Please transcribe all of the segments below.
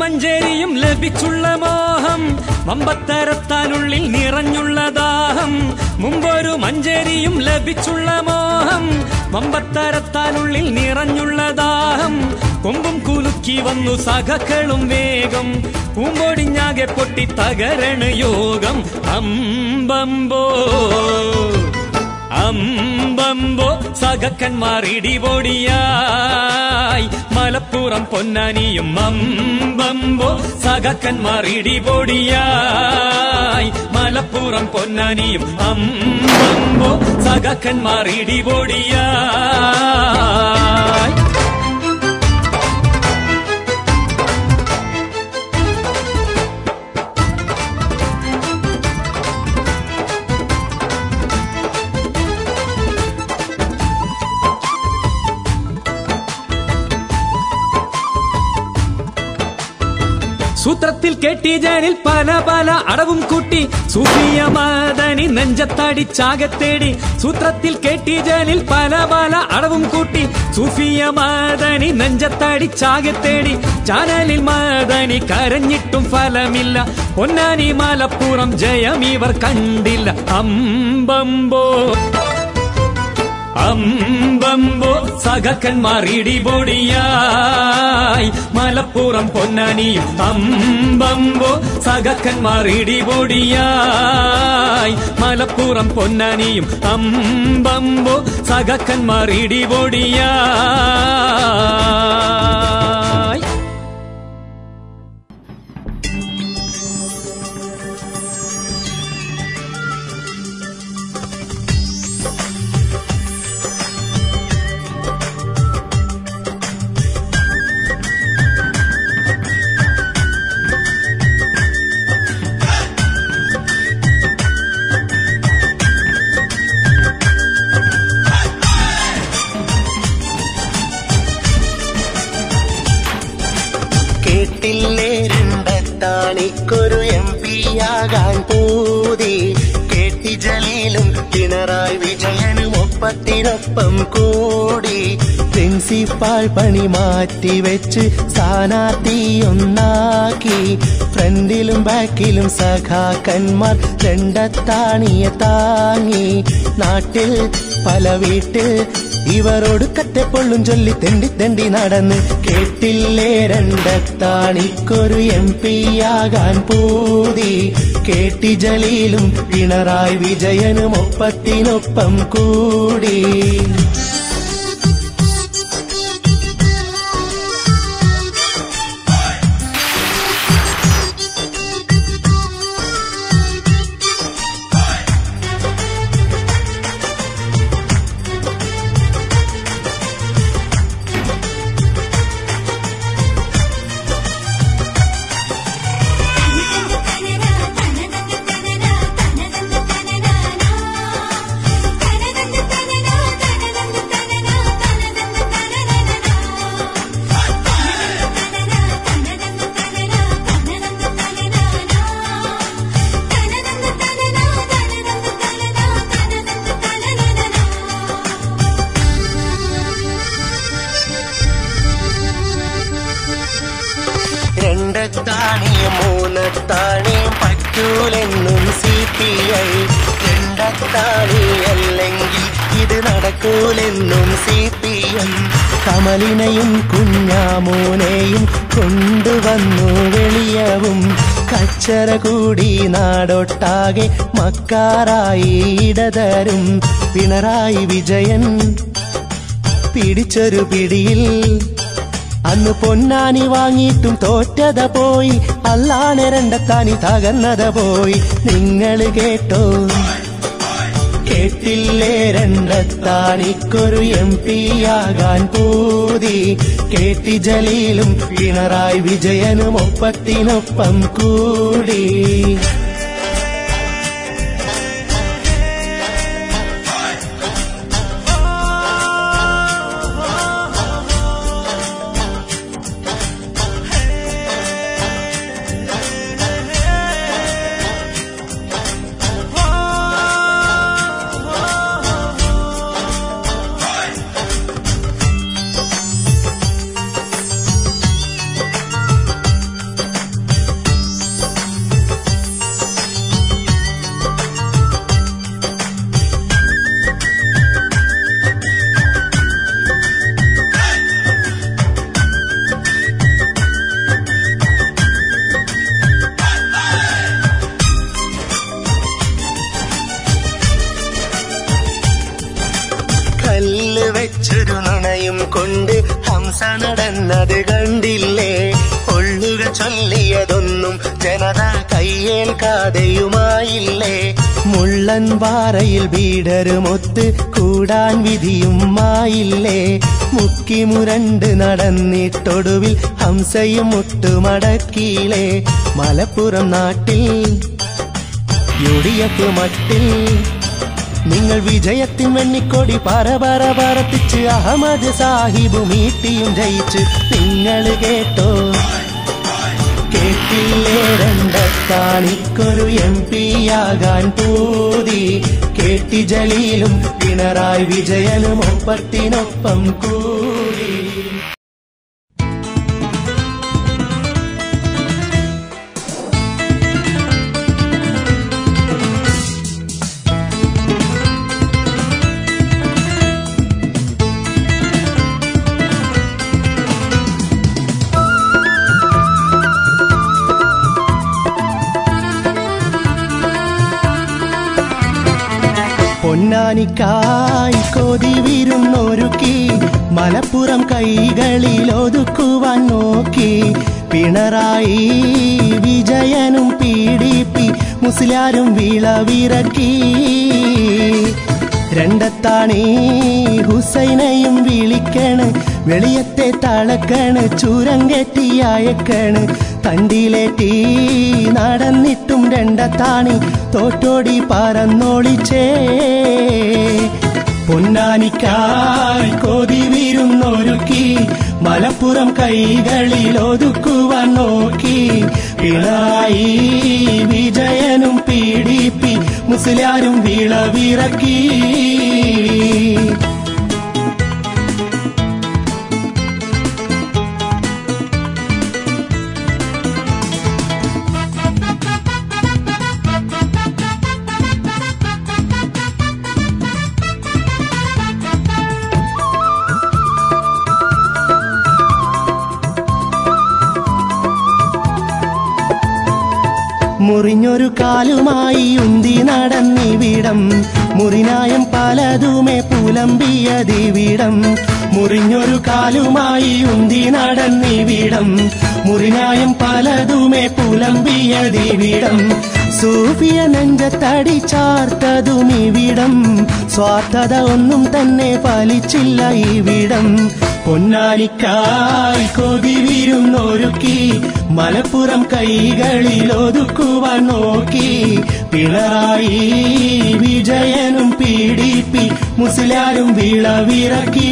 മഞ്ചേരിയും ലഭിച്ചുള്ള മോഹം വമ്പത്തരത്താനുള്ളിൽ നിറഞ്ഞുള്ള ദാഹം മുമ്പൊരു മഞ്ചേരിയും ലഭിച്ചുള്ള മോഹം വമ്പത്തരത്താനുള്ളിൽ നിറഞ്ഞുള്ള ദാഹം കൊമ്പും കുലുക്കി വന്നു സഖക്കളും വേഗം പൂമ്പൊടിഞ്ഞാകെ പൊട്ടി തകരണ യോഗം അമ്പമ്പോ അമ്പമ്പോ സഖക്കന്മാർ ഇടിപൊടിയായി മലപ്പുറം പൊന്നാനിയും അമ്പമ്പോ സഖക്കന്മാർ ഇടിപൊടിയായി മലപ്പുറം പൊന്നാനിയും അമ്പമ്പോ സഖക്കന്മാർ ഇടിപൊടിയായി സൂത്രത്തിൽ കെട്ടി ജനിൽ പല പല അടവും കൂട്ടി സൂഫിയ മദനി നെഞ്ചത്തടിച്ചാകത്തേടി സൂത്രത്തിൽ കെട്ടി ജനിൽ പല പല അടവും കൂട്ടി സൂഫിയ മദനി നെഞ്ചത്തടിച്ചാകത്തേടി ചാനലിൽ മദനി കരഞ്ഞിട്ടും ഫലമില്ല പൊന്നാനി മലപ്പുറം ജയം ഇവർ കണ്ടില്ല അമ്പമ്പോ അമ്പമ്പോ സഖക്കന്മാർ ഇടിപൊടിയായി മലപ്പുറം പൊന്നാനിയും അമ്പമ്പോ സഖക്കന്മാർ ഇടിപൊടിയായി മലപ്പുറം പൊന്നാനിയും അമ്പമ്പോ സഖക്കന്മാർ ഇടിപൊടിയായി ാണിക്കൊരു എംപിയാകാൻ പൂതി കെട്ടി ജലീലും പിണറായി വിജയനും ഒപ്പത്തിനൊപ്പം കൂടി പ്രിൻസിപ്പാൾ പണി മാറ്റിവെച്ച് സ്ഥാനാർത്ഥിയൊന്നാക്കി ഫ്രണ്ടിലും ബാക്കിലും സഖാക്കന്മാർ രണ്ടത്താണിയെ താങ്ങി നാട്ടിൽ പല വീട്ടിൽ ഇവരോട് കറ്റപ്പൊള്ളും ചൊല്ലി തെണ്ടി തെണ്ടി നടന്ന് കേട്ടില്ലേ രണ്ടത്താണിക്കൊരു എംപിയാകാൻ പൂതി കെട്ടി ജലീലും പിണറായി വിജയനും ഒപ്പത്തിനൊപ്പം കൂടി രണ്ടത്താണിയും മൂന്നത്താണിയും പറ്റൂലെന്നും CPI രണ്ടത്താണിയല്ലെങ്കിൽ ഇത് നടക്കൂലെന്നും CPM കമലിനെയും കുഞ്ഞാമോനെയും കൊണ്ടുവന്നു വെളിയവും കച്ചറ കൂടി നാടൊട്ടാകെ മക്കാറായി ഇടതരും പിണറായി വിജയൻ പിടിച്ചൊരു പിടിയിൽ അന്ന് പൊന്നാനി വാങ്ങിയിട്ടും തോറ്റത പോയി അല്ലാണെ രണ്ടത്താണി തകർന്നത പോയി നിങ്ങൾ കേട്ടോ കേട്ടില്ലേ രണ്ടത്താണിക്കൊരു എംപിയാകാൻ പൂതി കെട്ടി ജലീലും പിണറായി വിജയനും ഒപ്പത്തിനൊപ്പം കൂടി ഹംസ നടന്നത് കണ്ടില്ലേ ഒള്ളുക ചൊല്ലിയതൊന്നും ജനത കയ്യേൽക്കാതെയുമായില്ലേ മുള്ളൻ പാറയിൽ ബീഡരുമൊത്ത് കൂടാൻ വിധിയുമായില്ലേ മുക്കി മുരണ്ട് നടന്നിട്ടൊടുവിൽ ഹംസയും മുട്ടുമടക്കിയില്ലേ മലപ്പുറം നാട്ടിൽ UDF മട്ടിൽ നിങ്ങൾ വിജയത്തിൻ വെണ്ണിക്കൊടി പറപ്പിച്ച് അഹമ്മദ് സാഹിബ് മീട്ടിയും ജയിച്ച് നിങ്ങൾ കേട്ടോ കേട്ടില്ലേ രണ്ടത്താണിക്കൊരു MP യാകാൻ പൂതി KT ജലീലും പിണറായി വിജയനും ഒപ്പത്തിനൊപ്പം കൂടി പൊന്നാനിക്കായി കൊതി വിരുന്നൊരുക്കി മലപ്പുറം കൈകളിൽ ഒതുക്കുവാൻ നോക്കി പിണറായി വിജയനും PDP മുസ്ലിയാരും വിളവിറക്കി രണ്ടത്താണി ഹുസൈനെയും വിളിക്കണ് വെളിയത്തെ തളക്കണ് ചൂരം കെട്ടി അയക്കണ് തണ്ടിലേറ്റി നടന്നിട്ടും രണ്ടത്താണി തോറ്റോടി പറന്നോളിച്ചേ പൊന്നാനിക്കായി കൊതി വിരുന്നൊരുക്കി മലപ്പുറം കൈകളിൽ ഒതുക്കുവാൻ നോക്കി പിണറായി വിജയനും PDP മുസ്ലിയാരും വിളവിറക്കി മുറിഞ്ഞൊരു കാലുമായി ഉന്തി നടന്നിവിടം മുറിനായം പലതുമേ പുലമ്പിയതിവിടം മുറിഞ്ഞൊരു കാലുമായി ഉന്തി നടന്നിവിടം മുറിനായം പലതുമേ പുലമ്പിയതിവിടം സൂഫിയ നെഞ്ചത്തടി ചാർത്തതും ഇവിടം സ്വാർത്ഥത ഒന്നും തന്നെ ഫലിച്ചില്ല ഇവിടം പൊന്നാനിക്കായി കൊതി വിരുന്നൊരുക്കി മലപ്പുറം കൈകളിൽ ഒതുക്കുവാൻ നോക്കി പിണറായി വിജയനും PDP മുസ്ലിയാരും വിളവിറക്കി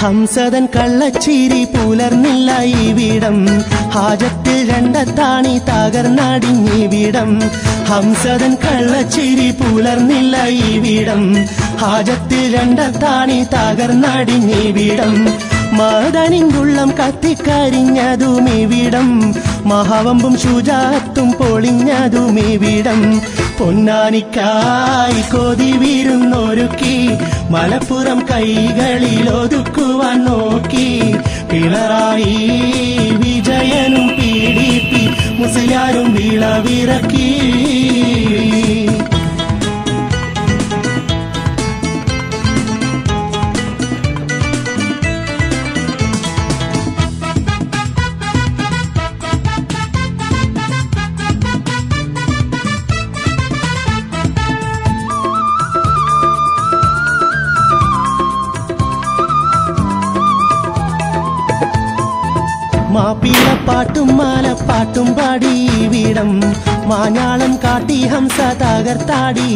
ഹംസതൻ കള്ളച്ചിരി പുലർന്നില്ല ഇവിടം ഹാജത്തിൽ രണ്ടത്താണി തകർന്നടിഞ്ഞിവിടം ഹംസതൻ കള്ളച്ചിരി പുലർന്നില്ല ഇവിടം ഹാജത്തിൽ രണ്ടത്താണി തകർന്നടിഞ്ഞിവിടം മദനിന്തുള്ളം കത്തിക്കരിഞ്ഞതും ഇവിടം മഹാവമ്പും ശുചാത്തും പൊളിഞ്ഞതും ഇവിടം പൊന്നാനിക്കായി കൊതി വിരുന്നൊരുക്കി മലപ്പുറം കൈകളിൽ ഒതുക്കുവാൻ നോക്കി പിണറായി വിജയനും PDP മുസ്ലിയാരും വിളവിറക്കി മാപ്പിളപ്പാട്ടും മാലപ്പാട്ടും പാടി ഇവിടം മാഞ്ഞാളം കാട്ടി ഹംസ തകർത്താടി